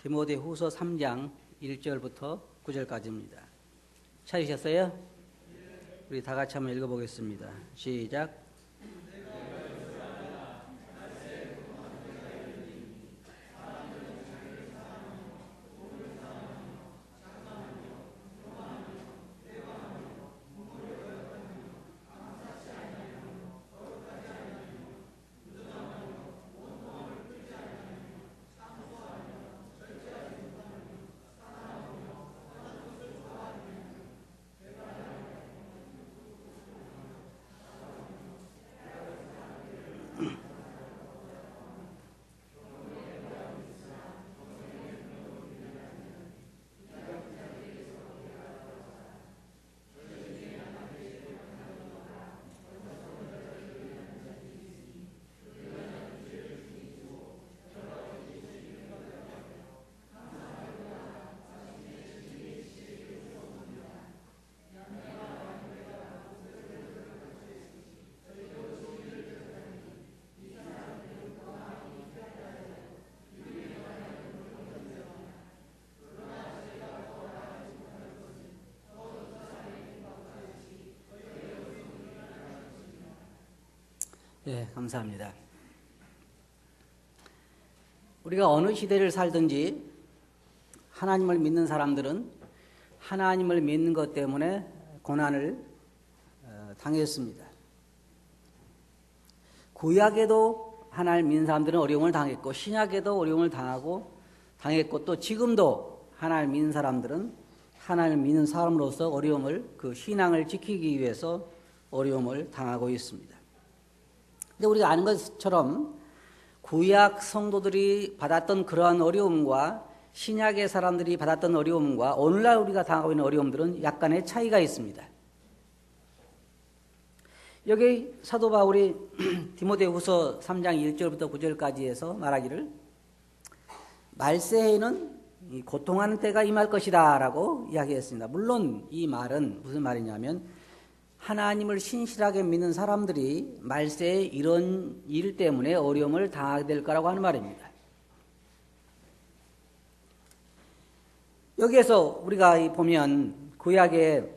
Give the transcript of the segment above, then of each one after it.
디모데후서 3장 1절부터 9절까지입니다. 찾으셨어요? 우리 다 같이 한번 읽어보겠습니다. 시작. 네, 감사합니다. 우리가 어느 시대를 살든지 하나님을 믿는 사람들은 하나님을 믿는 것 때문에 고난을 당했습니다. 구약에도 하나님을 믿는 사람들은 어려움을 당했고, 신약에도 어려움을 당했고, 또 지금도 하나님을 믿는 사람들은 하나님을 믿는 사람으로서 그 신앙을 지키기 위해서 어려움을 당하고 있습니다. 근데 우리가 아는 것처럼 구약 성도들이 받았던 그러한 어려움과 신약의 사람들이 받았던 어려움과 오늘날 우리가 당하고 있는 어려움들은 약간의 차이가 있습니다. 여기 사도 바울이 디모데후서 3장 1절부터 9절까지 해서 말하기를 말세에는 고통하는 때가 임할 것이다 라고 이야기했습니다. 물론 이 말은 무슨 말이냐면 하나님을 신실하게 믿는 사람들이 말세에 이런 일 때문에 어려움을 당하게 될 거라고 하는 말입니다. 여기에서 우리가 보면 구약의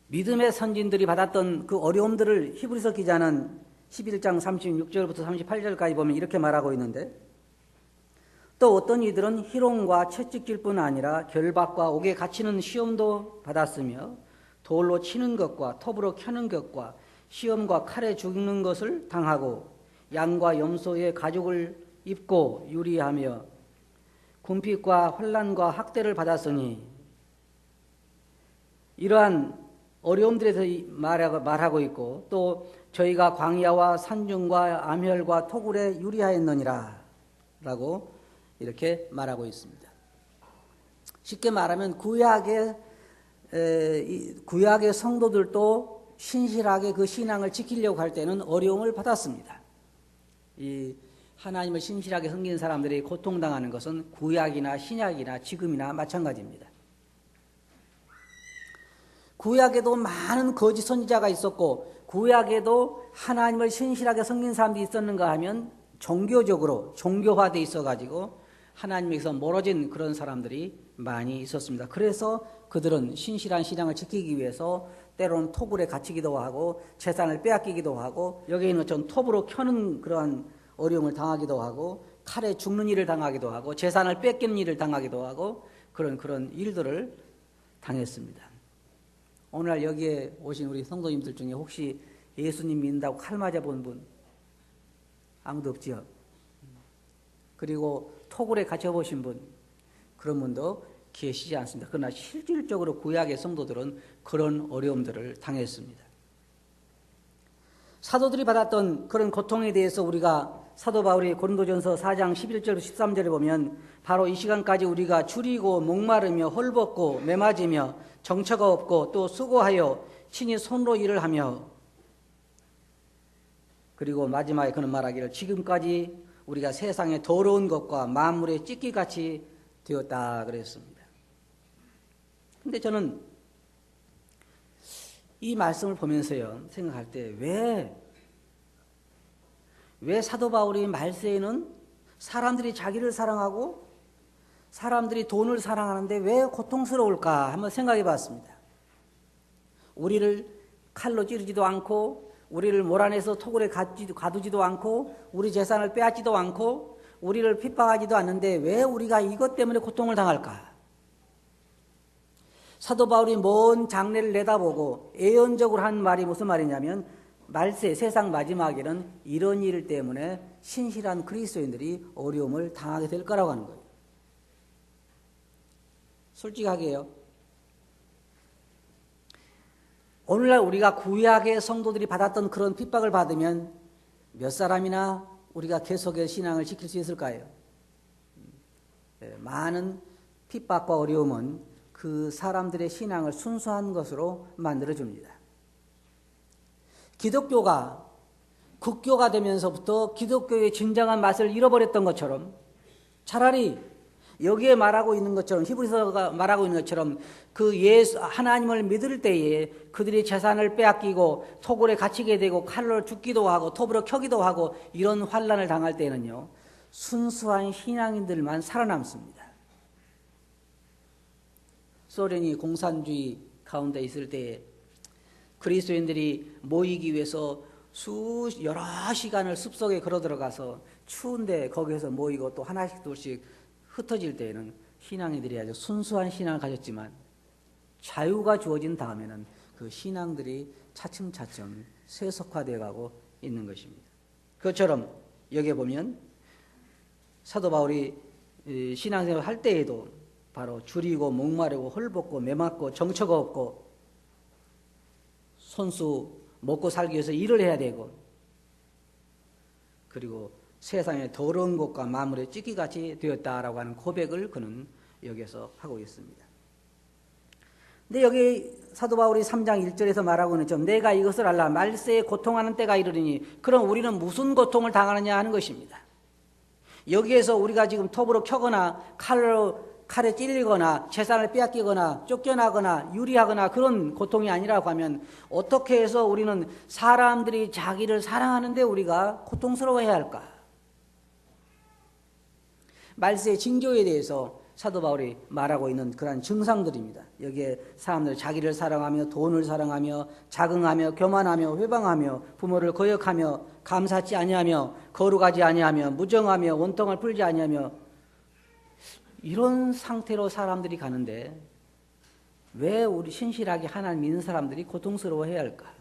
믿음의 선진들이 받았던 그 어려움들을 히브리서 기자는 11장 36절부터 38절까지 보면 이렇게 말하고 있는데, 또 어떤 이들은 희롱과 채찍질뿐 아니라 결박과 옥에 갇히는 시험도 받았으며 돌로 치는 것과 톱으로 켜는 것과 시험과 칼에 죽는 것을 당하고 양과 염소의 가죽을 입고 유리하며 궁핍과 환난과 학대를 받았으니, 이러한 어려움들에 대해서 말하고 있고, 또 저희가 광야와 산중과 암혈과 토굴에 유리하였느니라 라고 이렇게 말하고 있습니다. 쉽게 말하면 구약의 성도들도 신실하게 그 신앙을 지키려고 할 때는 어려움을 받았습니다. 이 하나님을 신실하게 섬기는 사람들이 고통당하는 것은 구약이나 신약이나 지금이나 마찬가지입니다. 구약에도 많은 거짓 선지자가 있었고, 구약에도 하나님을 신실하게 섬기는 사람들이 있었는가 하면 종교적으로 종교화되어 있어가지고 하나님에게서 멀어진 그런 사람들이 많이 있었습니다. 그래서 그들은 신실한 신앙을 지키기 위해서 때로는 토굴에 갇히기도 하고 재산을 빼앗기기도 하고 여기 있는 것처럼 톱으로 켜는 그러한 어려움을 당하기도 하고 칼에 죽는 일을 당하기도 하고 재산을 뺏기는 일을 당하기도 하고 그런 일들을 당했습니다. 오늘 여기에 오신 우리 성도님들 중에 혹시 예수님 믿는다고 칼 맞아본 분 아무도 없지요? 그리고 토굴에 갇혀보신 분, 그런 분도 계시지 않습니다. 그러나 실질적으로 구약의 성도들은 그런 어려움들을 당했습니다. 사도들이 받았던 그런 고통에 대해서 우리가 사도 바울이 고린도전서 4장 11절 13절에 보면 바로 이 시간까지 우리가 줄이고 목마르며 헐벗고 매맞으며 정처가 없고 또 수고하여 친히 손으로 일을 하며, 그리고 마지막에 그는 말하기를 지금까지 우리가 세상의 더러운 것과 만물의 찢기같이 되었다 그랬습니다. 근데 저는 이 말씀을 보면서요 생각할 때 왜 사도 바울이 말세에는 사람들이 자기를 사랑하고 사람들이 돈을 사랑하는데 왜 고통스러울까 한번 생각해 봤습니다. 우리를 칼로 찌르지도 않고 우리를 몰아내서 토굴에 가두지도 않고 우리 재산을 빼앗지도 않고 우리를 핍박하지도 않는데 왜 우리가 이것 때문에 고통을 당할까? 사도 바울이 먼 장래를 내다보고 예언적으로 한 말이 무슨 말이냐면 말세 세상 마지막에는 이런 일 때문에 신실한 그리스도인들이 어려움을 당하게 될 거라고 하는 거예요. 솔직하게요. 오늘날 우리가 구약의 성도들이 받았던 그런 핍박을 받으면 몇 사람이나 우리가 계속해서 신앙을 지킬 수 있을까요? 많은 핍박과 어려움은 그 사람들의 신앙을 순수한 것으로 만들어줍니다. 기독교가 국교가 되면서부터 기독교의 진정한 맛을 잃어버렸던 것처럼 차라리 여기에 말하고 있는 것처럼 히브리서가 말하고 있는 것처럼 그 예수 하나님을 믿을 때에 그들이 재산을 빼앗기고 토굴에 갇히게 되고 칼로 죽기도 하고 톱으로 켜기도 하고 이런 환난을 당할 때는요 순수한 신앙인들만 살아남습니다. 소련이 공산주의 가운데 있을 때에 그리스도인들이 모이기 위해서 여러 시간을 숲속에 걸어 들어가서 추운데 거기에서 모이고 또 하나씩 둘씩 흩어질 때에는 신앙인들이 아주 순수한 신앙을 가졌지만 자유가 주어진 다음에는 그 신앙들이 차츰차츰 세속화되어 가고 있는 것입니다. 그것처럼 여기에 보면 사도 바울이 신앙생활을 할 때에도 바로 줄이고 목마르고 헐벗고 매맞고 정처가 없고 손수 먹고 살기 위해서 일을 해야 되고 그리고 세상의 더러운 것과 마물에 찢기같이 되었다라고 하는 고백을 그는 여기서 하고 있습니다. 근데 여기 사도 바울이 3장 1절에서 말하고 있는 점 내가 이것을 알라 말세에 고통하는 때가 이르리니 그럼 우리는 무슨 고통을 당하느냐 하는 것입니다. 여기에서 우리가 지금 톱으로 켜거나 칼에 찔리거나 재산을 빼앗기거나 쫓겨나거나 유리하거나 그런 고통이 아니라고 하면 어떻게 해서 우리는 사람들이 자기를 사랑하는데 우리가 고통스러워해야 할까? 말세의 징조에 대해서 사도 바울이 말하고 있는 그러한 증상들입니다. 여기에 사람들 자기를 사랑하며 돈을 사랑하며 자긍하며 교만하며 회방하며 부모를 거역하며 감사치 아니하며 거룩하지 아니하며 무정하며 원통을 풀지 아니하며 이런 상태로 사람들이 가는데 왜 우리 신실하게 하나님 믿는 사람들이 고통스러워해야 할까?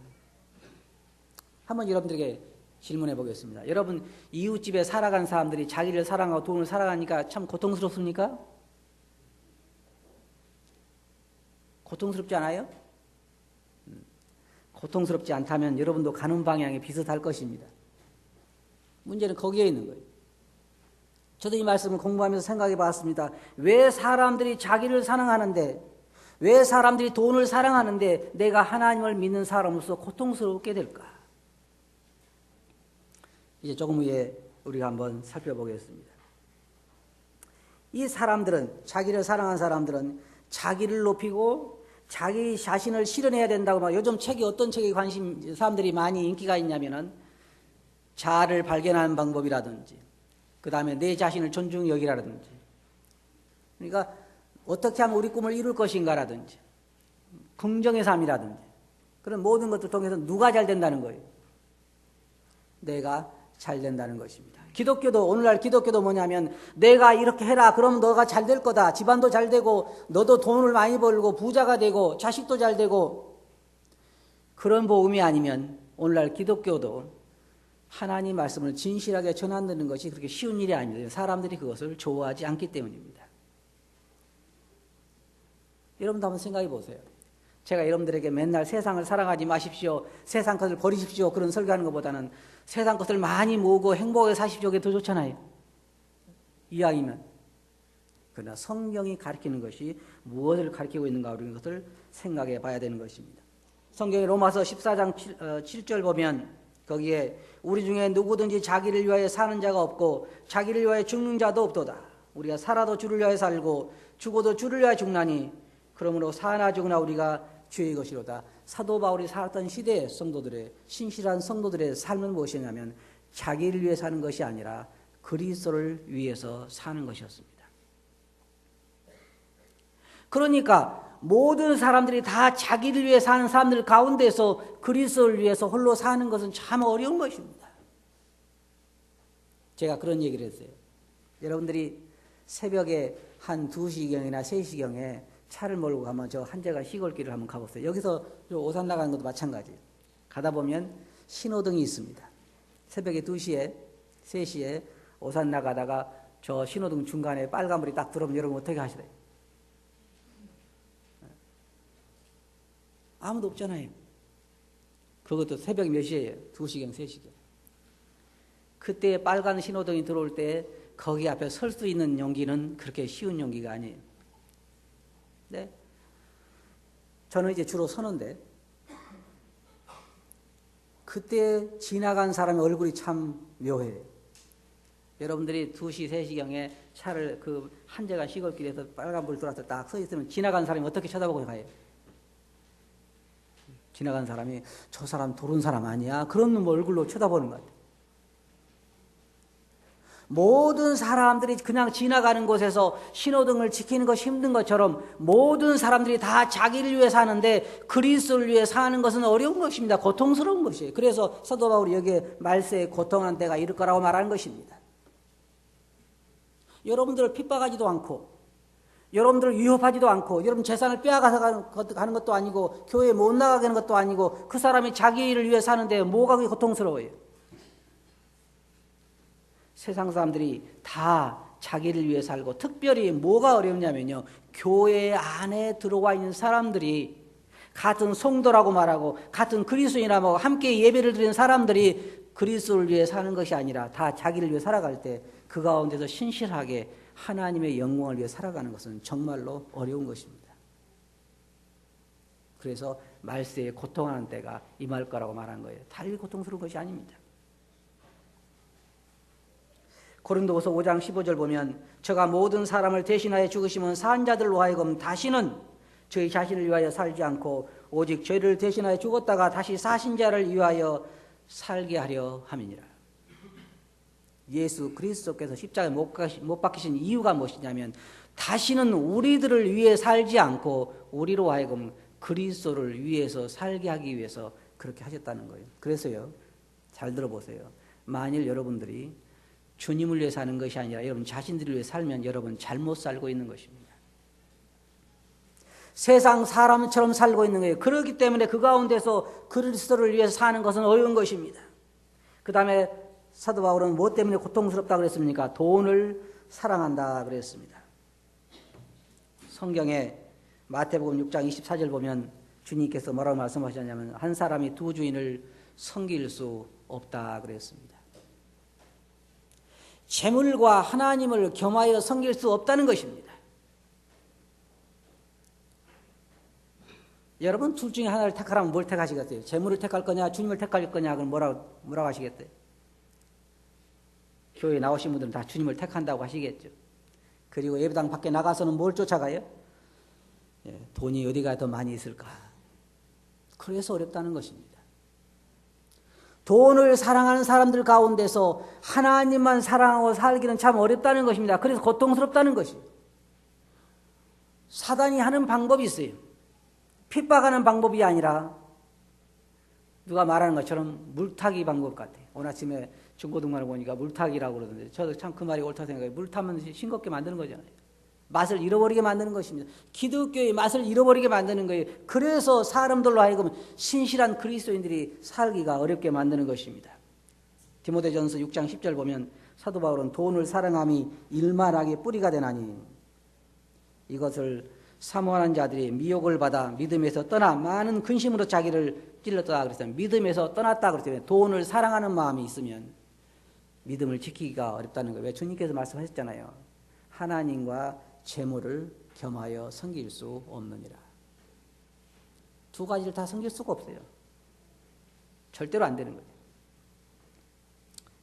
한번 여러분들에게 질문해 보겠습니다. 여러분 이웃집에 살아간 사람들이 자기를 사랑하고 돈을 사랑하니까 참 고통스럽습니까? 고통스럽지 않아요? 고통스럽지 않다면 여러분도 가는 방향이 비슷할 것입니다. 문제는 거기에 있는 거예요. 저도 이 말씀을 공부하면서 생각해 봤습니다. 왜 사람들이 자기를 사랑하는데 왜 사람들이 돈을 사랑하는데 내가 하나님을 믿는 사람으로서 고통스럽게 될까? 이제 조금 후에 우리가 한번 살펴보겠습니다. 이 사람들은 자기를 사랑하는 사람들은 자기를 높이고 자기 자신을 실현해야 된다고 막 요즘 책이 어떤 책에 사람들이 많이 인기가 있냐면은 자아를 발견하는 방법이라든지 그 다음에 내 자신을 존중히 여기라든지 그러니까 어떻게 하면 우리 꿈을 이룰 것인가라든지 긍정의 삶이라든지 그런 모든 것들 통해서 누가 잘 된다는 거예요? 내가 잘 된다는 것입니다. 기독교도 오늘날 기독교도 뭐냐면 내가 이렇게 해라 그러면 너가 잘 될 거다. 집안도 잘 되고 너도 돈을 많이 벌고 부자가 되고 자식도 잘 되고 그런 복음이 아니면 오늘날 기독교도 하나님 말씀을 진실하게 전한다는 것이 그렇게 쉬운 일이 아닙니다. 사람들이 그것을 좋아하지 않기 때문입니다. 여러분도 한번 생각해 보세요. 제가 여러분들에게 맨날 세상을 사랑하지 마십시오. 세상 것을 버리십시오. 그런 설교하는 것보다는 세상 것을 많이 모으고 행복하게 사십시오. 그게 더 좋잖아요. 이왕이면. 그러나 성경이 가르치는 것이 무엇을 가르치고 있는가 우리는 것을 생각해 봐야 되는 것입니다. 성경의 로마서 14장 7절 보면 거기에 우리 중에 누구든지 자기를 위하여 사는 자가 없고 자기를 위하여 죽는 자도 없도다. 우리가 살아도 주를 위하여 살고 죽어도 주를 위하여 죽나니 그러므로 사나 죽으나 우리가 주의 것이로다. 사도 바울이 살았던 시대의 성도들의 신실한 성도들의 삶은 무엇이냐면 자기를 위해 사는 것이 아니라 그리스도를 위해서 사는 것이었습니다. 그러니까 모든 사람들이 다 자기를 위해 사는 사람들 가운데서 그리스도를 위해서 홀로 사는 것은 참 어려운 것입니다. 제가 그런 얘기를 했어요. 여러분들이 새벽에 한 2시경이나 3시경에 차를 몰고 가면 저 한재가 시골길을 한번 가보세요. 여기서 오산 나가는 것도 마찬가지예요. 가다 보면 신호등이 있습니다. 새벽에 2시에 3시에 오산 나가다가 저 신호등 중간에 빨간불이 딱 들어오면 여러분 어떻게 하시래요? 아무도 없잖아요. 그것도 새벽 몇 시에요? 2시경, 3시경. 그때 빨간 신호등이 들어올 때 거기 앞에 설 수 있는 용기는 그렇게 쉬운 용기가 아니에요. 네? 저는 이제 주로 서는데 그때 지나간 사람의 얼굴이 참 묘해요. 여러분들이 2시, 3시경에 차를 그 한재가 시골길에서 빨간불 들어와서 딱 서 있으면 지나간 사람이 어떻게 쳐다보고 가요? 지나간 사람이 저 사람 도른 사람 아니야? 그런 얼굴로 쳐다보는 것 같아요. 모든 사람들이 그냥 지나가는 곳에서 신호등을 지키는 것이 힘든 것처럼 모든 사람들이 다 자기를 위해 사는데 그리스도를 위해 사는 것은 어려운 것입니다. 고통스러운 것이에요. 그래서 사도 바울이 여기에 말세에 고통하는 때가 이를 거라고 말하는 것입니다. 여러분들을 핍박하지도 않고 여러분들을 위협하지도 않고 여러분 재산을 빼앗아서 가는 것도 아니고 교회에 못 나가게 하는 것도 아니고 그 사람이 자기 일을 위해 사는데 뭐가 그렇게 고통스러워요? 세상 사람들이 다 자기를 위해 살고 특별히 뭐가 어렵냐면요. 교회 안에 들어와 있는 사람들이 같은 성도라고 말하고 같은 그리스도인이라고 함께 예배를 드리는 사람들이 그리스도를 위해 사는 것이 아니라 다 자기를 위해 살아갈 때 그 가운데서 신실하게 하나님의 영광을 위해 살아가는 것은 정말로 어려운 것입니다. 그래서 말세에 고통하는 때가 임할 거라고 말한 거예요. 다르게 고통스러운 것이 아닙니다. 고린도후서 5장 15절 보면 저가 모든 사람을 대신하여 죽으시면 산 자들로 하여금 다시는 저희 자신을 위하여 살지 않고 오직 저희를 대신하여 죽었다가 다시 사신 자를 위하여 살게 하려 함이니라. 예수 그리스도께서 십자가에 못 박히신 이유가 무엇이냐면 다시는 우리들을 위해 살지 않고 우리로 하여금 그리스도를 위해서 살게 하기 위해서 그렇게 하셨다는 거예요. 그래서요, 잘 들어보세요. 만일 여러분들이 주님을 위해 사는 것이 아니라 여러분 자신들을 위해 살면 여러분 잘못 살고 있는 것입니다. 세상 사람처럼 살고 있는 거예요. 그렇기 때문에 그 가운데서 그리스도를 위해서 사는 것은 어려운 것입니다. 그 다음에 사도 바울은 무엇 때문에 고통스럽다 그랬습니까? 돈을 사랑한다 그랬습니다. 성경에 마태복음 6장 24절 보면 주님께서 뭐라고 말씀하셨냐면 한 사람이 두 주인을 섬길 수 없다 그랬습니다. 재물과 하나님을 겸하여 섬길 수 없다는 것입니다. 여러분 둘 중에 하나를 택하라면 뭘 택하시겠어요? 재물을 택할 거냐 주님을 택할 거냐 그럼 뭐라고 하시겠어요? 교회에 나오신 분들은 다 주님을 택한다고 하시겠죠. 그리고 예배당 밖에 나가서는 뭘 쫓아가요? 돈이 어디가 더 많이 있을까? 그래서 어렵다는 것입니다. 돈을 사랑하는 사람들 가운데서 하나님만 사랑하고 살기는 참 어렵다는 것입니다. 그래서 고통스럽다는 것이에요. 사단이 하는 방법이 있어요. 핍박하는 방법이 아니라 누가 말하는 것처럼 물타기 방법 같아요. 오늘 아침에 중고등반을 보니까 물타기라고 그러던데 저도 참 그 말이 옳다 생각해요. 물 타면 싱겁게 만드는 거잖아요. 맛을 잃어버리게 만드는 것입니다. 기독교의 맛을 잃어버리게 만드는 거예요. 그래서 사람들로 하여금 신실한 그리스도인들이 살기가 어렵게 만드는 것입니다. 디모데전서 6장 10절 보면 사도 바울은 돈을 사랑함이 일만하게 뿌리가 되나니 이것을 사모하는 자들이 미혹을 받아 믿음에서 떠나 많은 근심으로 자기를 찔렀다 그랬어요. 믿음에서 떠났다 그랬어요. 돈을 사랑하는 마음이 있으면 믿음을 지키기가 어렵다는 거예요. 왜 주님께서 말씀하셨잖아요. 하나님과 재물을 겸하여 섬길 수 없느니라. 두 가지를 다 섬길 수가 없어요. 절대로 안 되는 거예요.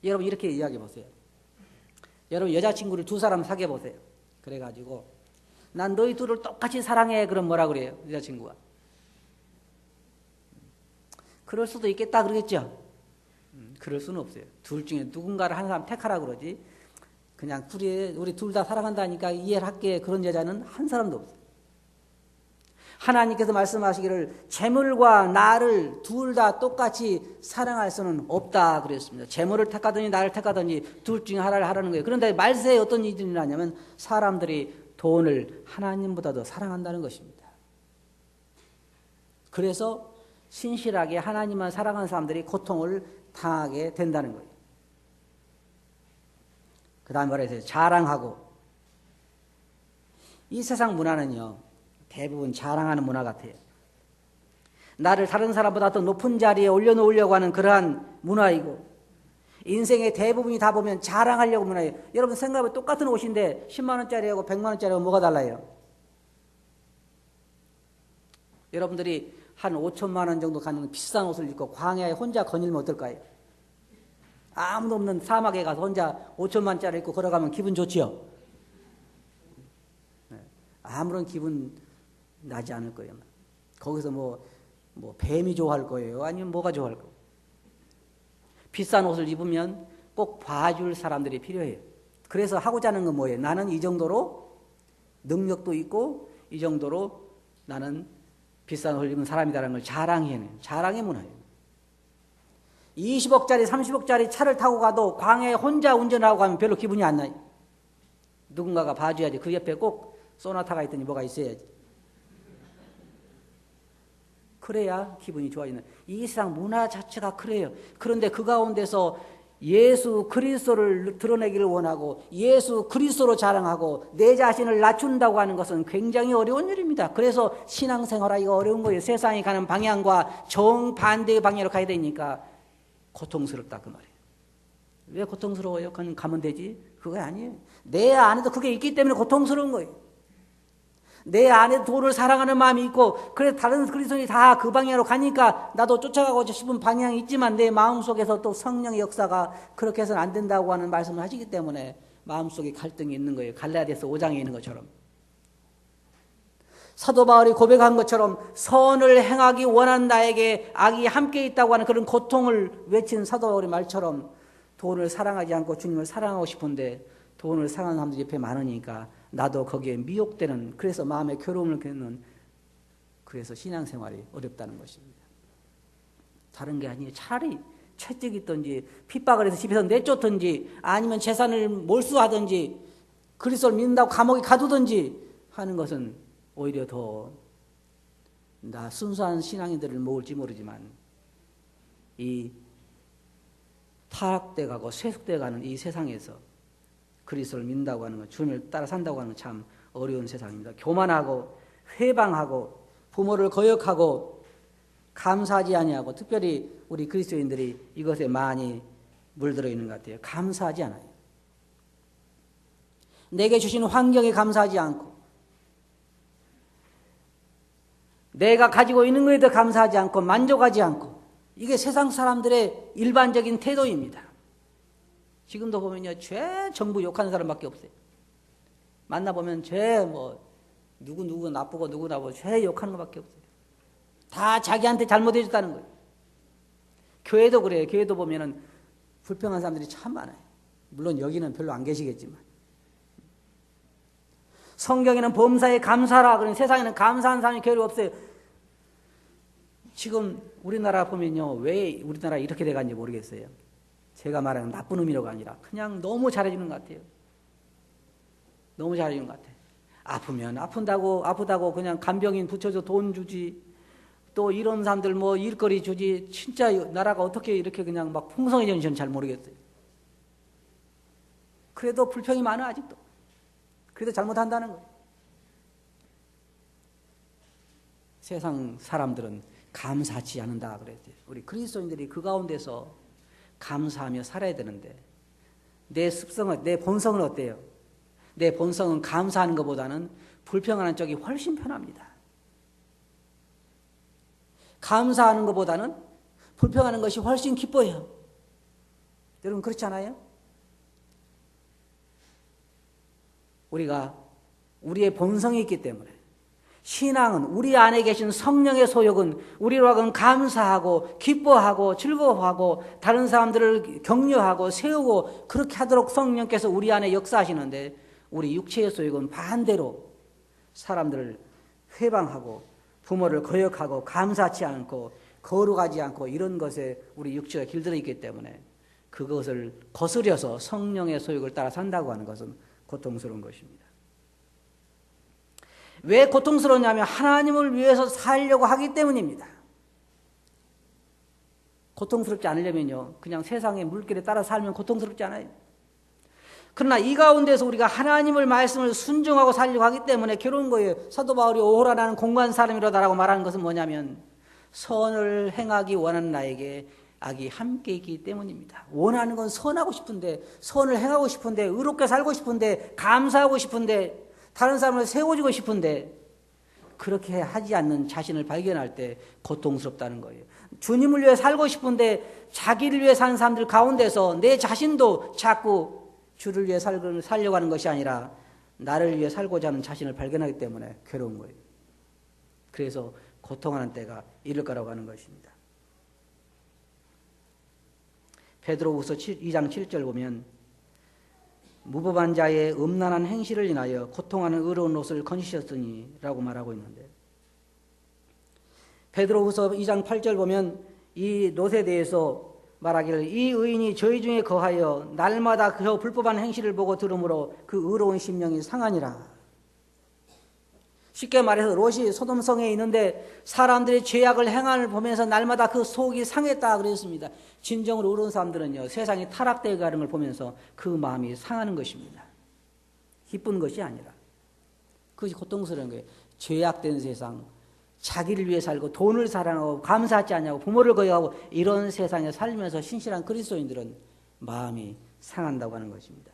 여러분 이렇게 이야기해 보세요. 여러분 여자친구를 두 사람 사귀어 보세요. 그래가지고 난 너희 둘을 똑같이 사랑해. 그럼 뭐라 그래요? 여자친구가. 그럴 수도 있겠다 그러겠죠. 그럴 수는 없어요. 둘 중에 누군가를 한 사람 택하라 그러지 그냥 우리 둘 다 사랑한다니까 이해를 할게 그런 여자는 한 사람도 없어요. 하나님께서 말씀하시기를 재물과 나를 둘 다 똑같이 사랑할 수는 없다 그랬습니다. 재물을 택하든지 나를 택하든지 둘 중에 하나를 하라는 거예요. 그런데 말세에 어떤 일이 일어나냐면 사람들이 돈을 하나님보다 더 사랑한다는 것입니다. 그래서 신실하게 하나님만 사랑하는 사람들이 고통을 당하게 된다는 거예요. 그 다음에 뭐라 했어요? 자랑하고. 이 세상 문화는요, 대부분 자랑하는 문화 같아요. 나를 다른 사람보다 더 높은 자리에 올려놓으려고 하는 그러한 문화이고, 인생의 대부분이 다 보면 자랑하려고 문화예요. 여러분 생각해보면 똑같은 옷인데 10만 원짜리하고 100만 원짜리하고 뭐가 달라요? 여러분들이 한 5천만 원 정도 가는 비싼 옷을 입고 광야에 혼자 거닐면 어떨까요? 아무도 없는 사막에 가서 혼자 5천만 원짜리 입고 걸어가면 기분 좋지요? 아무런 기분 나지 않을 거예요. 거기서 뭐 뱀이 좋아할 거예요? 아니면 뭐가 좋아할 거예요? 비싼 옷을 입으면 꼭 봐줄 사람들이 필요해요. 그래서 하고자 하는 건 뭐예요? 나는 이 정도로 능력도 있고 이 정도로 나는 비싼 옷을 입은 사람이다라는 걸 자랑해내요. 자랑의 문화예요. 20억짜리 30억짜리 차를 타고 가도 광야에 혼자 운전하고 가면 별로 기분이 안 나요. 누군가가 봐줘야지. 그 옆에 꼭 소나타가 있더니 뭐가 있어야지. 그래야 기분이 좋아지는. 이 세상 문화 자체가 그래요. 그런데 그 가운데서 예수 그리스도를 드러내기를 원하고 예수 그리스도로 자랑하고 내 자신을 낮춘다고 하는 것은 굉장히 어려운 일입니다. 그래서 신앙생활하기가 어려운 거예요. 세상이 가는 방향과 정반대의 방향으로 가야 되니까 고통스럽다 그 말이에요. 왜 고통스러워요? 그냥 가면 되지? 그거 아니에요. 내 안에도 그게 있기 때문에 고통스러운 거예요. 내 안에 돈을 사랑하는 마음이 있고 그래서 다른 그리스도인이 다 그 방향으로 가니까 나도 쫓아가고 싶은 방향이 있지만 내 마음속에서 또 성령의 역사가 그렇게 해서는 안 된다고 하는 말씀을 하시기 때문에 마음속에 갈등이 있는 거예요. 갈라디아서 5장에 있는 것처럼. 사도 바울이 고백한 것처럼 선을 행하기 원하는 나에게 악이 함께 있다고 하는 그런 고통을 외친 사도 바울의 말처럼 돈을 사랑하지 않고 주님을 사랑하고 싶은데 돈을 사랑하는 사람들이 옆에 많으니까 나도 거기에 미혹되는, 그래서 마음의 괴로움을 겪는, 그래서 신앙생활이 어렵다는 것입니다. 다른 게 아니에요. 차라리 채찍이 있든지 핍박을 해서 집에서 내쫓든지 아니면 재산을 몰수하든지 그리스도를 믿는다고 감옥에 가두든지 하는 것은 오히려 더 나 순수한 신앙인들을 모을지 모르지만 이 타락돼 가고 쇠속돼 가는 이 세상에서 그리스도를 믿는다고 하는 건, 주님을 따라 산다고 하는 건 참 어려운 세상입니다. 교만하고 회방하고 부모를 거역하고 감사하지 아니하고, 특별히 우리 그리스도인들이 이것에 많이 물들어 있는 것 같아요. 감사하지 않아요. 내게 주신 환경에 감사하지 않고 내가 가지고 있는 것에도 감사하지 않고 만족하지 않고, 이게 세상 사람들의 일반적인 태도입니다. 지금도 보면요, 죄 정부 욕하는 사람밖에 없어요. 만나보면 죄 누구 나쁘고 누구 나쁘고 죄 욕하는 것밖에 없어요. 다 자기한테 잘못해줬다는 거예요. 교회도 그래요. 교회도 보면은 불평한 사람들이 참 많아요. 물론 여기는 별로 안 계시겠지만. 성경에는 범사에 감사라 그러는, 세상에는 감사한 사람이 교회로 없어요. 지금 우리나라 보면요, 왜 우리나라 이렇게 돼간지 모르겠어요. 제가 말하는 나쁜 의미로가 아니라 그냥 너무 잘해주는 것 같아요. 너무 잘해주는 것 같아요. 아프면 아프다고 그냥 간병인 붙여서 돈 주지. 또 이런 사람들 일거리 주지. 진짜 나라가 어떻게 이렇게 그냥 막 풍성해졌는지 저는 잘 모르겠어요. 그래도 불평이 많아 아직도. 그래도 잘못한다는 거예요. 세상 사람들은 감사하지 않는다 그랬어요. 우리 그리스도인들이 그 가운데서 감사하며 살아야 되는데 내 습성은, 내 본성은 어때요? 내 본성은 감사하는 것보다는 불평하는 쪽이 훨씬 편합니다. 감사하는 것보다는 불평하는 것이 훨씬 기뻐요. 여러분 그렇지 않아요? 우리가 우리의 본성이 있기 때문에 신앙은 우리 안에 계신 성령의 소욕은 우리로 하여금 감사하고 기뻐하고 즐거워하고 다른 사람들을 격려하고 세우고 그렇게 하도록 성령께서 우리 안에 역사하시는데 우리 육체의 소욕은 반대로 사람들을 회방하고 부모를 거역하고 감사치 않고 거룩하지 않고 이런 것에 우리 육체가 길들어 있기 때문에 그것을 거스려서 성령의 소욕을 따라 산다고 하는 것은 고통스러운 것입니다. 왜 고통스러우냐면 하나님을 위해서 살려고 하기 때문입니다. 고통스럽지 않으려면요, 그냥 세상의 물길에 따라 살면 고통스럽지 않아요. 그러나 이 가운데서 우리가 하나님의 말씀을 순종하고 살려고 하기 때문에 괴로운 거예요. 사도 바울이 오호라 나는 공고한 사람이로다라고 말하는 것은 뭐냐면 선을 행하기 원하는 나에게 악이 함께 있기 때문입니다. 원하는 건 선하고 싶은데, 선을 행하고 싶은데, 의롭게 살고 싶은데, 감사하고 싶은데, 다른 사람을 세워주고 싶은데 그렇게 하지 않는 자신을 발견할 때 고통스럽다는 거예요. 주님을 위해 살고 싶은데 자기를 위해 사는 사람들 가운데서 내 자신도 자꾸 주를 위해 살려고 하는 것이 아니라 나를 위해 살고자 하는 자신을 발견하기 때문에 괴로운 거예요. 그래서 고통하는 때가 이를 거라고 하는 것입니다. 베드로후서 2장 7절 보면 무법한 자의 음란한 행실을 인하여 고통하는 의로운 옷을 건지셨으니 라고 말하고 있는데, 베드로후서 2장 8절 보면 이 롯에 대해서 말하기를 이 의인이 저희 중에 거하여 날마다 그 불법한 행실을 보고 들으므로 그 의로운 심령이 상하니라. 쉽게 말해서 롯이 소돔성에 있는데 사람들이 죄악을 행함을 보면서 날마다 그 속이 상했다 그랬습니다. 진정으로 의로운 사람들은요, 세상이 타락되어 가는 걸 보면서 그 마음이 상하는 것입니다. 기쁜 것이 아니라 그것이 고통스러운 거예요. 죄악된 세상, 자기를 위해 살고 돈을 사랑하고 감사하지 않냐고 부모를 거역하고 이런 세상에 살면서 신실한 그리스도인들은 마음이 상한다고 하는 것입니다.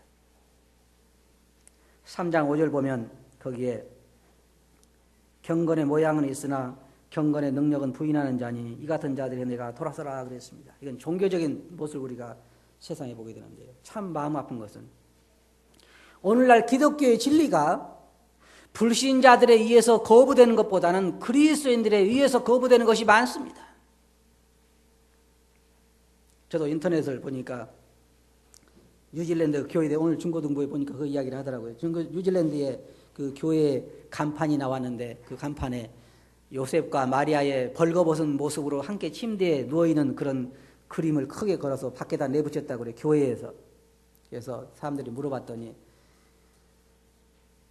3장 5절 보면 거기에 경건의 모양은 있으나 경건의 능력은 부인하는 자니 이 같은 자들이 내가 돌아서라 그랬습니다. 이건 종교적인 모습을 우리가 세상에 보게 되는데요. 참 마음 아픈 것은 오늘날 기독교의 진리가 불신자들에 의해서 거부되는 것보다는 그리스도인들에 의해서 거부되는 것이 많습니다. 저도 인터넷을 보니까 뉴질랜드 교회에 오늘 중고등부에 보니까 그 이야기를 하더라고요. 뉴질랜드에 그 교회 간판이 나왔는데 그 간판에 요셉과 마리아의 벌거벗은 모습으로 함께 침대에 누워있는 그런 그림을 크게 걸어서 밖에다 내붙였다고 그래요. 교회에서. 그래서 사람들이 물어봤더니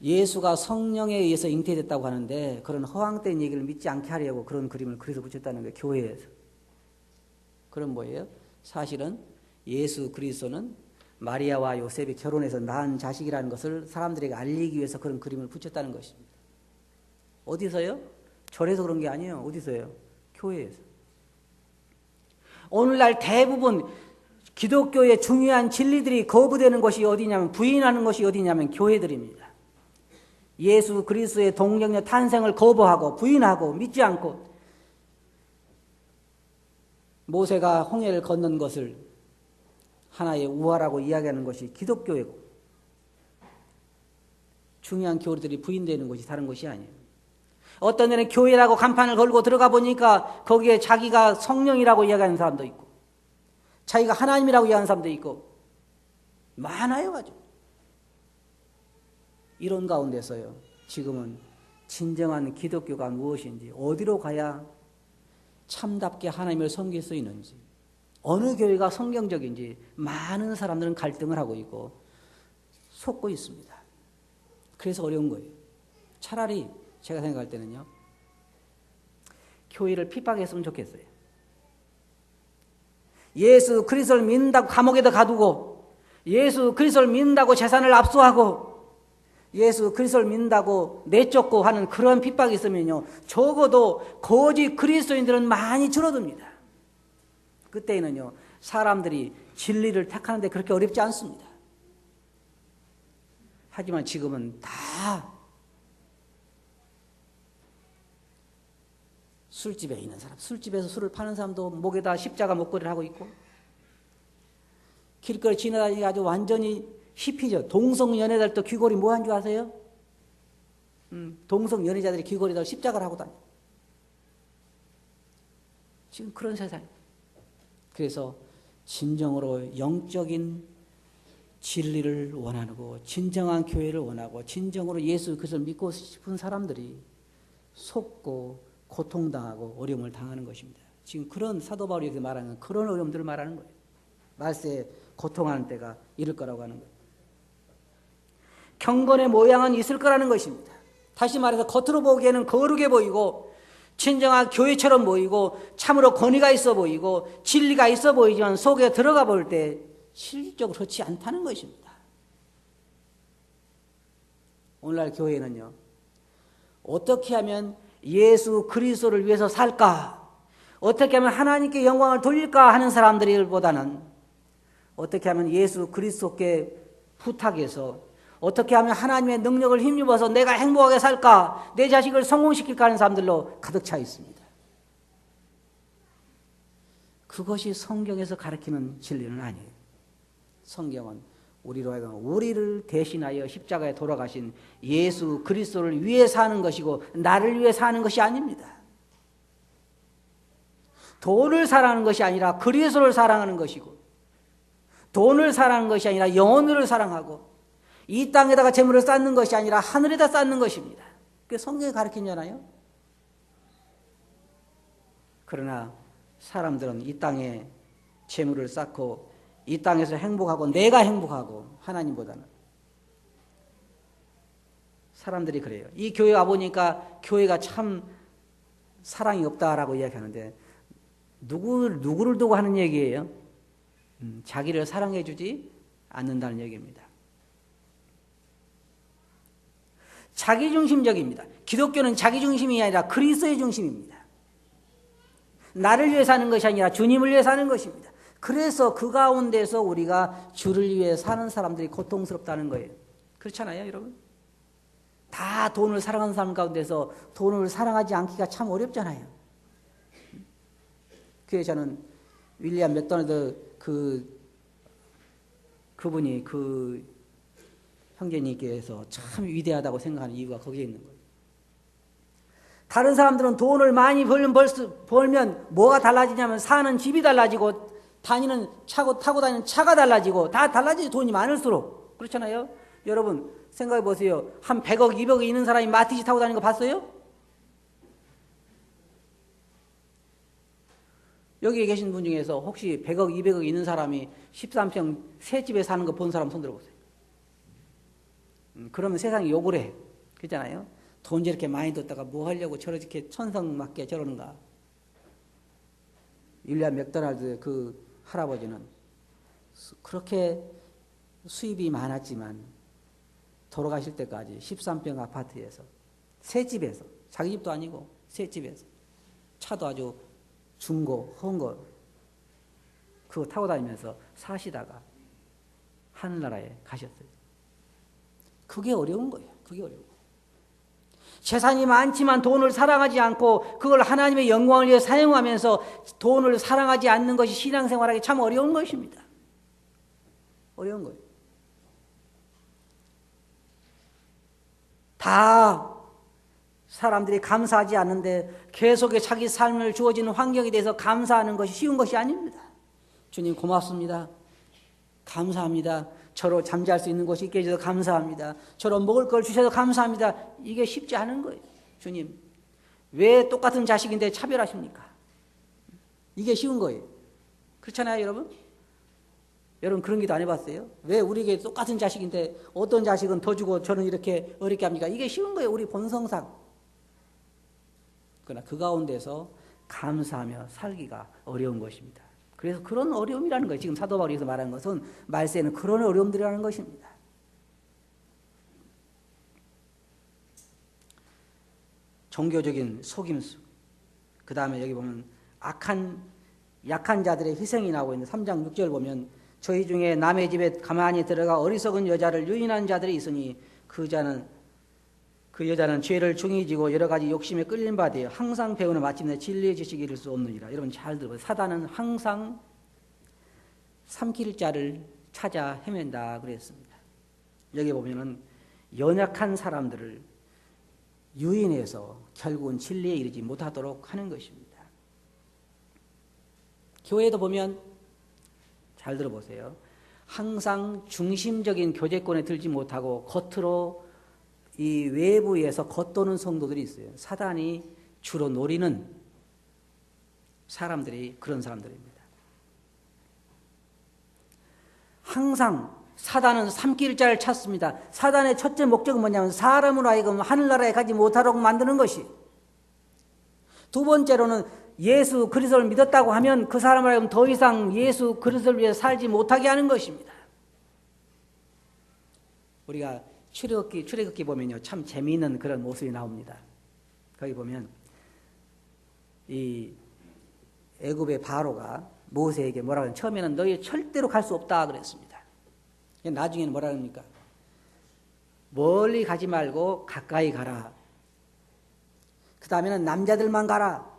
예수가 성령에 의해서 잉태됐다고 하는데 그런 허황된 얘기를 믿지 않게 하려고 그런 그림을 그려서 붙였다는 거예요. 교회에서. 그럼 뭐예요? 사실은 예수 그리스도는 마리아와 요셉이 결혼해서 낳은 자식이라는 것을 사람들에게 알리기 위해서 그런 그림을 붙였다는 것입니다. 어디서요? 절에서 그런 게 아니에요. 어디서요? 교회에서. 오늘날 대부분 기독교의 중요한 진리들이 거부되는 것이 어디냐면, 부인하는 것이 어디냐면 교회들입니다. 예수 그리스도의 동정녀 탄생을 거부하고 부인하고 믿지 않고 모세가 홍해를 건넌 것을 하나의 우화라고 이야기하는 것이 기독교이고 중요한 교리들이 부인되는 것이 다른 것이 아니에요. 어떤 데는 교회라고 간판을 걸고 들어가 보니까 거기에 자기가 성령이라고 이야기하는 사람도 있고 자기가 하나님이라고 이야기하는 사람도 있고 많아요. 아주. 이런 가운데서요, 지금은 진정한 기독교가 무엇인지, 어디로 가야 참답게 하나님을 섬길 수 있는지, 어느 교회가 성경적인지 많은 사람들은 갈등을 하고 있고 속고 있습니다. 그래서 어려운 거예요. 차라리 제가 생각할 때는요, 교회를 핍박했으면 좋겠어요. 예수 그리스도를 믿는다고 감옥에다 가두고, 예수 그리스도를 믿는다고 재산을 압수하고, 예수 그리스도를 믿는다고 내쫓고 하는 그런 핍박이 있으면요, 적어도 거짓 그리스도인들은 많이 줄어듭니다. 그때는요, 사람들이 진리를 택하는데 그렇게 어렵지 않습니다. 하지만 지금은 다 술집에 있는 사람, 술집에서 술을 파는 사람도 목에다 십자가 목걸이를 하고 있고, 길거리 지나다니까 아주 완전히 히피죠. 동성연애들 또 귀걸이 뭐 한 줄 아세요? 동성 연애자들이 귀걸이를 십자가를 하고 다녀. 지금 그런 세상이에요. 그래서 진정으로 영적인 진리를 원하고 진정한 교회를 원하고 진정으로 예수 그리스도를 믿고 싶은 사람들이 속고 고통당하고 어려움을 당하는 것입니다. 지금 그런 사도 바울이 이렇게 말하는 그런 어려움들을 말하는 거예요. 말세에 고통하는 때가 이를 거라고 하는 거예요. 경건의 모양은 있을 거라는 것입니다. 다시 말해서 겉으로 보기에는 거룩해 보이고 진정한 교회처럼 보이고 참으로 권위가 있어 보이고 진리가 있어 보이지만 속에 들어가 볼 때 실질적으로 그렇지 않다는 것입니다. 오늘날 교회는요, 어떻게 하면 예수 그리스도를 위해서 살까? 어떻게 하면 하나님께 영광을 돌릴까 하는 사람들보다는 어떻게 하면 예수 그리스도께 부탁해서 어떻게 하면 하나님의 능력을 힘입어서 내가 행복하게 살까? 내 자식을 성공시킬까 하는 사람들로 가득 차 있습니다. 그것이 성경에서 가르치는 진리는 아니에요. 성경은 우리로 하여금 우리를 대신하여 십자가에 돌아가신 예수 그리스도를 위해 사는 것이고 나를 위해 사는 것이 아닙니다. 돈을 사랑하는 것이 아니라 그리스도를 사랑하는 것이고 돈을 사랑하는 것이 아니라 영혼을 사랑하고 이 땅에다가 재물을 쌓는 것이 아니라 하늘에다 쌓는 것입니다. 그게 성경이 가르치잖아요. 그러나 사람들은 이 땅에 재물을 쌓고 이 땅에서 행복하고 내가 행복하고 하나님보다는 사람들이 그래요. 이 교회 와보니까 교회가 참 사랑이 없다라고 이야기하는데 누구를 두고 하는 얘기예요? 자기를 사랑해 주지 않는다는 얘기입니다. 자기중심적입니다. 기독교는 자기중심이 아니라 그리스도의 중심입니다. 나를 위해 사는 것이 아니라 주님을 위해 사는 것입니다. 그래서 그 가운데서 우리가 주를 위해 사는 사람들이 고통스럽다는 거예요. 그렇잖아요, 여러분? 다 돈을 사랑하는 사람 가운데서 돈을 사랑하지 않기가 참 어렵잖아요. 그래서 저는 윌리엄 맥도날드 그분이 그 형제님께서 참 위대하다고 생각하는 이유가 거기에 있는 거예요. 다른 사람들은 돈을 많이 벌면 뭐가 달라지냐면 사는 집이 달라지고 타고 다니는 차가 달라지고 다 달라지죠. 돈이 많을수록. 그렇잖아요. 여러분 생각해 보세요. 한 100억, 200억 있는 사람이 마티즈 타고 다니는 거 봤어요? 여기 계신 분 중에서 혹시 100억, 200억 있는 사람이 13평 새 집에 사는 거 본 사람 손 들어보세요. 그러면 세상이 욕을 해. 그렇잖아요. 돈 저렇게 많이 뒀다가 뭐 하려고 저렇게 천성맞게 저러는가. 윌리엄 맥도날드 그 할아버지는 그렇게 수입이 많았지만 돌아가실 때까지 13평 아파트에서 새 집에서 자기 집도 아니고 새 집에서 차도 아주 중고 헌 거 그거 타고 다니면서 사시다가 하늘나라에 가셨어요. 그게 어려운 거예요. 그게 어려운 거예요. 재산이 많지만 돈을 사랑하지 않고 그걸 하나님의 영광을 위해 사용하면서 돈을 사랑하지 않는 것이 신앙생활하기 참 어려운 것입니다. 어려운 거예요. 다 사람들이 감사하지 않는데 계속해 자기 삶을 주어지는 환경에 대해서 감사하는 것이 쉬운 것이 아닙니다. 주님 고맙습니다. 감사합니다. 저로 잠잘 수 있는 곳이 있게 해주셔서 감사합니다. 저로 먹을 걸 주셔서 감사합니다. 이게 쉽지 않은 거예요. 주님, 왜 똑같은 자식인데 차별하십니까? 이게 쉬운 거예요. 그렇잖아요, 여러분? 여러분 그런 기도 안 해봤어요? 왜 우리에게 똑같은 자식인데 어떤 자식은 더 주고 저는 이렇게 어렵게 합니까? 이게 쉬운 거예요, 우리 본성상. 그러나 그 가운데서 감사하며 살기가 어려운 것입니다. 그래서 그런 어려움이라는 거예요. 지금 사도 바울에서 말하는 것은 말세에는 그런 어려움들이라는 것입니다. 종교적인 속임수. 그 다음에 여기 보면 약한 자들의 희생이 나오고 있는 3장 6절 보면 저희 중에 남의 집에 가만히 들어가 어리석은 여자를 유인한 자들이 있으니 그 여자는 죄를 중히 지고 여러 가지 욕심에 끌린 바 되어 항상 배우는 마침내 진리의 지식이 이룰 수 없느니라. 여러분 잘 들어보세요. 사단은 항상 삼킬 자를 찾아 헤맨다 그랬습니다. 여기 보면은 연약한 사람들을 유인해서 결국은 진리에 이르지 못하도록 하는 것입니다. 교회도 보면 잘 들어보세요. 항상 중심적인 교제권에 들지 못하고 겉으로 이 외부에서 겉도는 성도들이 있어요. 사단이 주로 노리는 사람들이 그런 사람들입니다. 항상 사단은 삼킬자를 찾습니다. 사단의 첫째 목적은 뭐냐면 사람으로 하여금 하늘나라에 가지 못하도록 만드는 것이. 두 번째로는 예수 그리스도를 믿었다고 하면 그 사람을 하여금 더 이상 예수 그리스도를 위해 살지 못하게 하는 것입니다. 우리가 출애굽기 보면요, 참 재미있는 그런 모습이 나옵니다. 거기 보면 이 애굽의 바로가 모세에게 뭐라고 하냐면 처음에는 너희 절대로 갈 수 없다 그랬습니다. 나중에는 뭐라 합니까? 멀리 가지 말고 가까이 가라. 그 다음에는 남자들만 가라.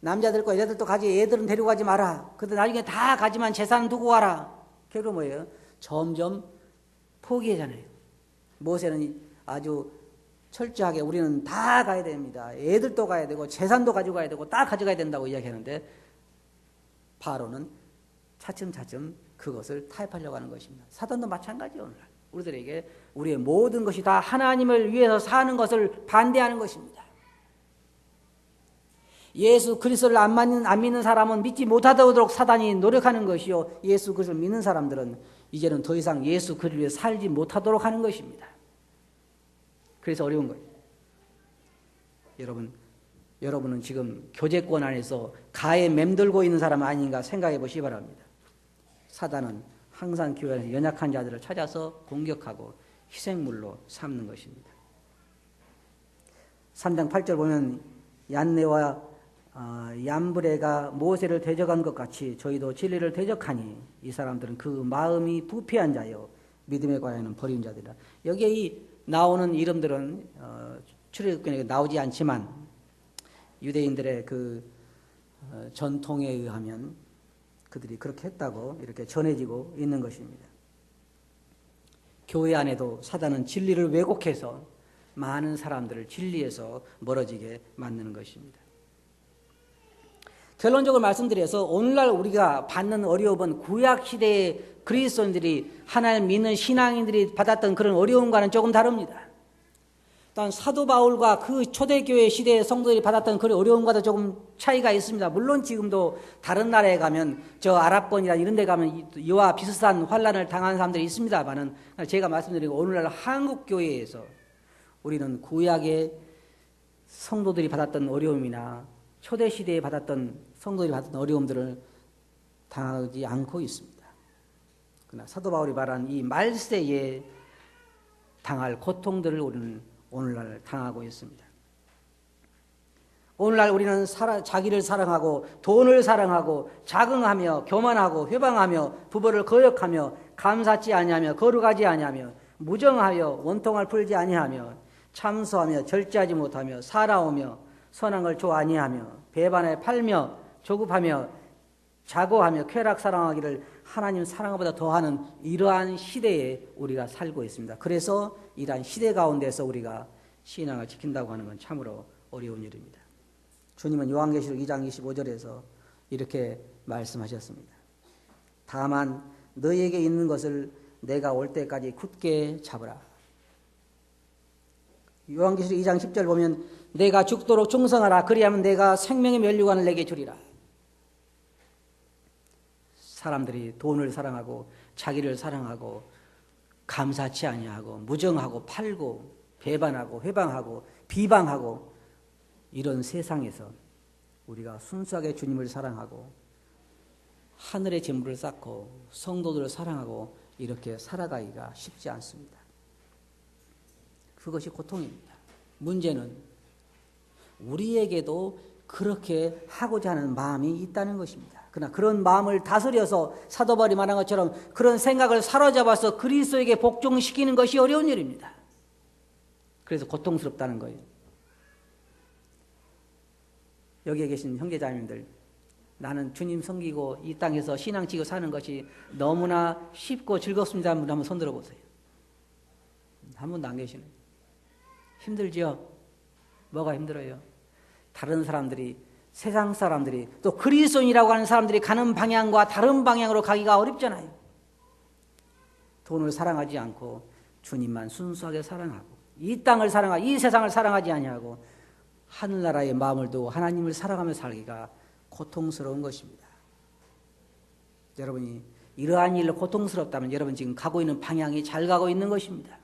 남자들과 여자들도 가지, 애들은 데리고 가지 마라. 그런데 나중에 다 가지만 재산 두고 가라. 결국 뭐예요? 점점 포기하잖아요. 모세는 아주 철저하게 우리는 다 가야 됩니다. 애들도 가야 되고 재산도 가지고 가야 되고 다 가져가야 된다고 이야기하는데 바로는 차츰차츰 그것을 타협하려고 하는 것입니다. 사단도 마찬가지예요. 오늘날 우리들에게 우리의 모든 것이 다 하나님을 위해서 사는 것을 반대하는 것입니다. 예수 그리스도를 안 믿는 사람은 믿지 못하도록 사단이 노력하는 것이요, 예수 그리스도를 믿는 사람들은 이제는 더 이상 예수 그리스도를 위해 살지 못하도록 하는 것입니다. 그래서 어려운 거예요. 여러분은 지금 교제권 안에서 가에 맴돌고 있는 사람 아닌가 생각해 보시기 바랍니다. 사단은 항상 교회 안에서 연약한 자들을 찾아서 공격하고 희생물로 삼는 것입니다. 3장 8절 보면 얀네와 얀브레가 모세를 대적한 것 같이 저희도 진리를 대적하니 이 사람들은 그 마음이 부패한 자요 믿음에 관하여는 버린 자들이라. 여기에 이 나오는 이름들은 출애굽기에 나오지 않지만 유대인들의 그 전통에 의하면 그들이 그렇게 했다고 이렇게 전해지고 있는 것입니다. 교회 안에도 사단은 진리를 왜곡해서 많은 사람들을 진리에서 멀어지게 만드는 것입니다. 결론적으로 말씀드려서 오늘날 우리가 받는 어려움은 구약시대의 그리스도인들이 하나님 믿는 신앙인들이 받았던 그런 어려움과는 조금 다릅니다. 일단 사도 바울과 그 초대교회 시대의 성도들이 받았던 그런 어려움과도 조금 차이가 있습니다. 물론 지금도 다른 나라에 가면 저 아랍권이나 이런 데 가면 이와 비슷한 환란을 당한 사람들이 있습니다만은 제가 말씀드린 오늘날 한국교회에서 우리는 구약의 성도들이 받았던 어려움이나 초대시대에 받았던 성도들이 받았던 어려움들을 당하지 않고 있습니다. 그러나 사도 바울이 말한 이 말세에 당할 고통들을 우리는 오늘날 당하고 있습니다. 오늘날 우리는 자기를 사랑하고 돈을 사랑하고 자긍하며 교만하고 회방하며 부모를 거역하며 감사치 아니하며 거룩하지 아니하며 무정하여 원통을 풀지 아니하며 참소하며 절제하지 못하며 살아오며 선한 걸 좋아 아니하며 배반에 팔며 조급하며 자고하며 쾌락 사랑하기를 하나님 사랑보다 더하는 이러한 시대에 우리가 살고 있습니다. 그래서 이러한 시대 가운데서 우리가 신앙을 지킨다고 하는 건 참으로 어려운 일입니다. 주님은 요한계시록 2장 25절에서 이렇게 말씀하셨습니다. 다만 너희에게 있는 것을 내가 올 때까지 굳게 잡으라. 요한계시록 2장 10절 보면 내가 죽도록 충성하라. 그리하면 내가 생명의 면류관을 내게 주리라. 사람들이 돈을 사랑하고 자기를 사랑하고 감사치 아니하고 무정하고 팔고 배반하고 회방하고 비방하고 이런 세상에서 우리가 순수하게 주님을 사랑하고 하늘의 재물을 쌓고 성도들을 사랑하고 이렇게 살아가기가 쉽지 않습니다. 그것이 고통입니다. 문제는 우리에게도 그렇게 하고자 하는 마음이 있다는 것입니다. 그러나 그런 마음을 다스려서 사도 바울이 말한 것처럼 그런 생각을 사로잡아서 그리스도에게 복종시키는 것이 어려운 일입니다. 그래서 고통스럽다는 거예요. 여기에 계신 형제자매님들, 나는 주님 섬기고 이 땅에서 신앙 지고 사는 것이 너무나 쉽고 즐겁습니다. 한번 손 들어보세요. 한 분도 안 계시네요. 힘들죠? 뭐가 힘들어요? 다른 사람들이, 세상 사람들이, 또 그리스도인이라고 하는 사람들이 가는 방향과 다른 방향으로 가기가 어렵잖아요. 돈을 사랑하지 않고 주님만 순수하게 사랑하고, 이 땅을 사랑하고 이 세상을 사랑하지 아니하고 하늘나라의 마음을 두고 하나님을 사랑하며 살기가 고통스러운 것입니다. 여러분이 이러한 일로 고통스럽다면 여러분 지금 가고 있는 방향이 잘 가고 있는 것입니다.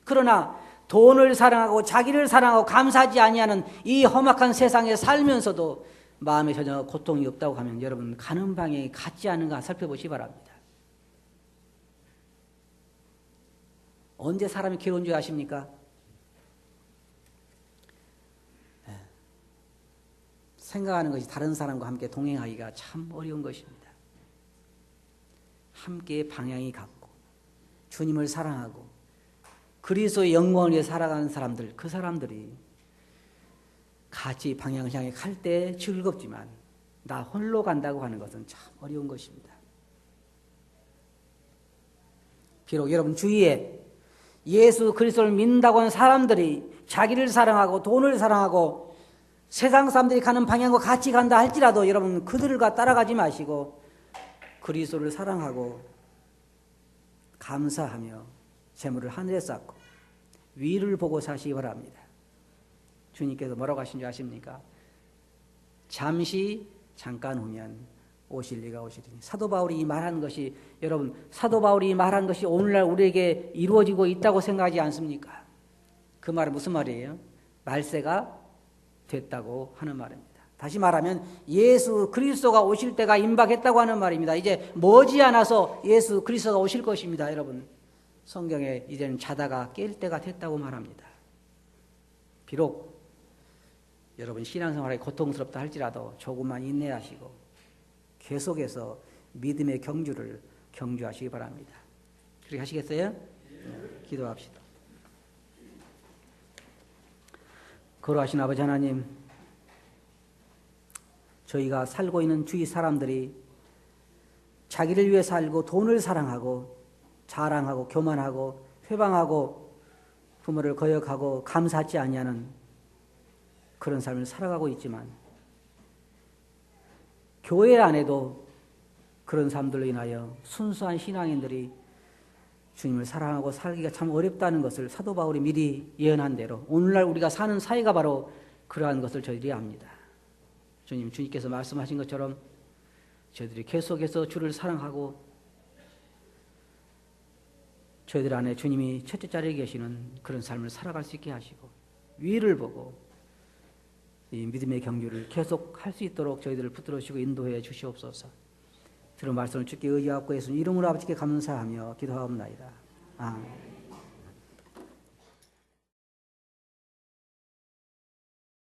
그러나 돈을 사랑하고 자기를 사랑하고 감사하지 아니하는 이 험악한 세상에 살면서도 마음에 전혀 고통이 없다고 하면 여러분 가는 방향이 같지 않은가 살펴보시기 바랍니다. 언제 사람이 괴로운 줄 아십니까? 생각하는 것이 다른 사람과 함께 동행하기가 참 어려운 것입니다. 함께 방향이 같고 주님을 사랑하고 그리스도의 영광을 위해 살아가는 사람들, 그 사람들이 같이 방향을 향해 갈 때 즐겁지만 나 홀로 간다고 하는 것은 참 어려운 것입니다. 비록 여러분 주위에 예수 그리스도를 믿는다고 하는 사람들이 자기를 사랑하고 돈을 사랑하고 세상 사람들이 가는 방향과 같이 간다 할지라도 여러분 그들과 따라가지 마시고 그리스도를 사랑하고 감사하며 재물을 하늘에 쌓고 위를 보고 사시기 바랍니다. 주님께서 뭐라고 하신 줄 아십니까? 잠깐 후면 오실 이가 오시리니. 사도 바울이 말한 것이, 여러분 사도 바울이 말한 것이 오늘날 우리에게 이루어지고 있다고 생각하지 않습니까? 그 말은 무슨 말이에요? 말세가 됐다고 하는 말입니다. 다시 말하면 예수 그리스도가 오실 때가 임박했다고 하는 말입니다. 이제 머지않아서 예수 그리스도가 오실 것입니다. 여러분 성경에 이제는 자다가 깰 때가 됐다고 말합니다. 비록 여러분 신앙생활이 고통스럽다 할지라도 조금만 인내하시고 계속해서 믿음의 경주를 경주하시기 바랍니다. 그렇게 하시겠어요? 기도합시다. 거룩하신 아버지 하나님, 저희가 살고 있는 주위 사람들이 자기를 위해 살고 돈을 사랑하고 자랑하고 교만하고 회방하고 부모를 거역하고 감사하지 아니하는 그런 삶을 살아가고 있지만 교회 안에도 그런 사람들로 인하여 순수한 신앙인들이 주님을 사랑하고 살기가 참 어렵다는 것을 사도 바울이 미리 예언한 대로 오늘날 우리가 사는 사회가 바로 그러한 것을 저희들이 압니다. 주님께서 말씀하신 것처럼 저희들이 계속해서 주를 사랑하고 저희들 안에 주님이 첫째 자리에 계시는 그런 삶을 살아갈 수 있게 하시고 위를 보고 이 믿음의 경주를 계속 할 수 있도록 저희들을 붙들어 주시고 인도해 주시옵소서. 들은 말씀을 주께 의지하고 예수님 이름으로 아버지께 감사하며 기도하옵나이다. 아멘.